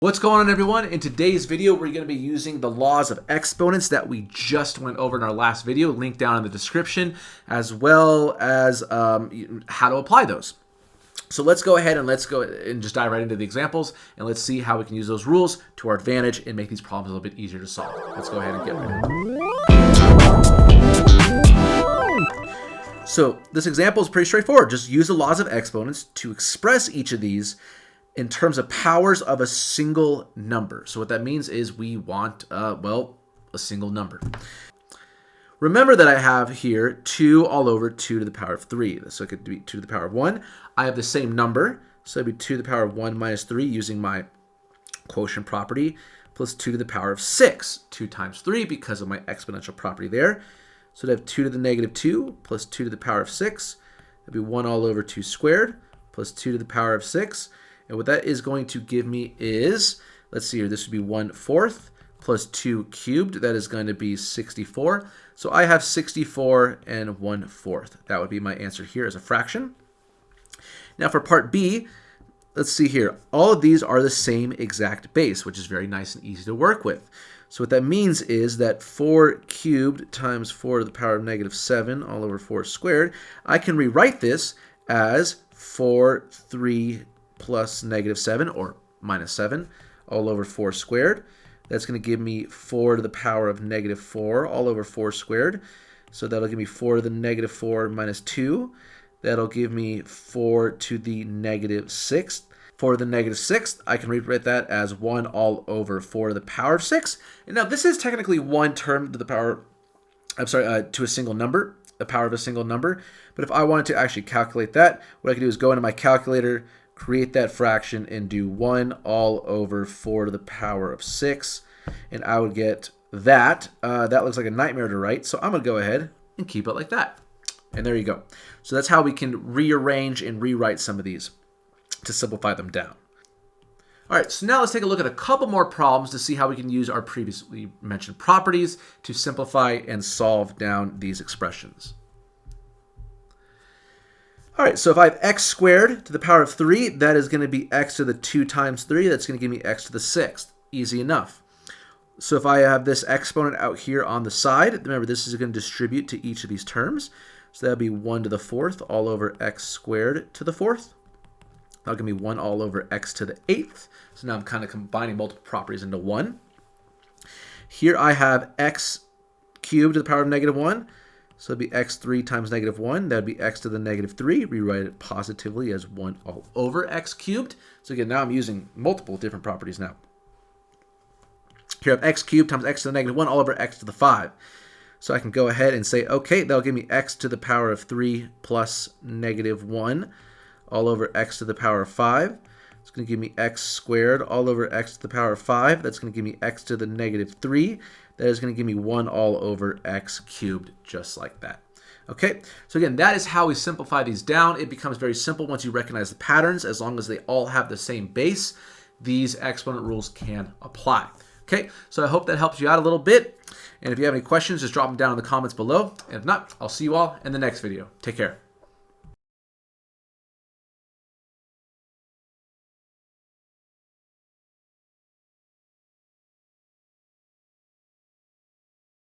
What's going on, everyone? In today's video, we're going to be using the laws of exponents that we just went over in our last video, linked down in the description, as well as how to apply those. So let's go ahead and just dive right into the examples, and let's see how we can use those rules to our advantage and make these problems a little bit easier to solve. Let's go ahead and get right. So this example is pretty straightforward. Just use the laws of exponents to express each of these in terms of powers of a single number. So what that means is we want, a single number. Remember that I have here 2 all over 2 to the power of 3. So it could be 2 to the power of 1. I have the same number, so it'd be 2 to the power of 1 minus 3 using my quotient property, plus 2 to the power of 6. 2 times 3 because of my exponential property there. So I'd have 2 to the negative 2 plus 2 to the power of 6. That'd be 1 all over 2 squared plus 2 to the power of 6. And what that is going to give me is, let's see here, this would be 1/4 plus 2 cubed. That is going to be 64. So I have 64 and 1/4. That would be my answer here as a fraction. Now for part B, let's see here. All of these are the same exact base, which is very nice and easy to work with. So what that means is that 4 cubed times 4 to the power of negative 7 all over 4 squared, I can rewrite this as 3 plus negative 7 or minus 7 all over 4 squared. That's going to give me 4 to the power of negative 4 all over 4 squared. So that'll give me 4 to the negative 4 minus 2. That'll give me 4 to the negative 6th. 4 to the negative 6th, I can rewrite that as 1 all over 4 to the power of 6. And now this is technically one term to the power, to a single number, the power of a single number. But if I wanted to actually calculate that, what I can do is go into my calculator, create that fraction, and do 1 all over 4 to the power of 6. And I would get that. That looks like a nightmare to write, so I'm going to go ahead and keep it like that. And there you go. So that's how we can rearrange and rewrite some of these to simplify them down. All right, so now let's take a look at a couple more problems to see how we can use our previously mentioned properties to simplify and solve down these expressions. All right, so if I have x squared to the power of 3, that is going to be x to the 2 times 3. That's going to give me x to the 6th. Easy enough. So if I have this exponent out here on the side, remember this is going to distribute to each of these terms. So that would be 1 to the 4th all over x squared to the 4th. That'll give me 1 all over x to the 8th. So now I'm kind of combining multiple properties into one. Here I have x cubed to the power of negative 1. So it'd be x3 times negative 1. That would be x to the negative 3. Rewrite it positively as 1 all over x cubed. So again, now I'm using multiple different properties now. Here I have x cubed times x to the negative 1 all over x to the 5. So I can go ahead and say, okay, that'll give me x to the power of 3 plus negative 1 all over x to the power of 5. It's going to give me x squared all over x to the power of 5. That's going to give me x to the negative 3. That is going to give me 1 all over x cubed, just like that. Okay, so again, that is how we simplify these down. It becomes very simple once you recognize the patterns. As long as they all have the same base, these exponent rules can apply. Okay, so I hope that helps you out a little bit. And if you have any questions, just drop them down in the comments below. And if not, I'll see you all in the next video. Take care.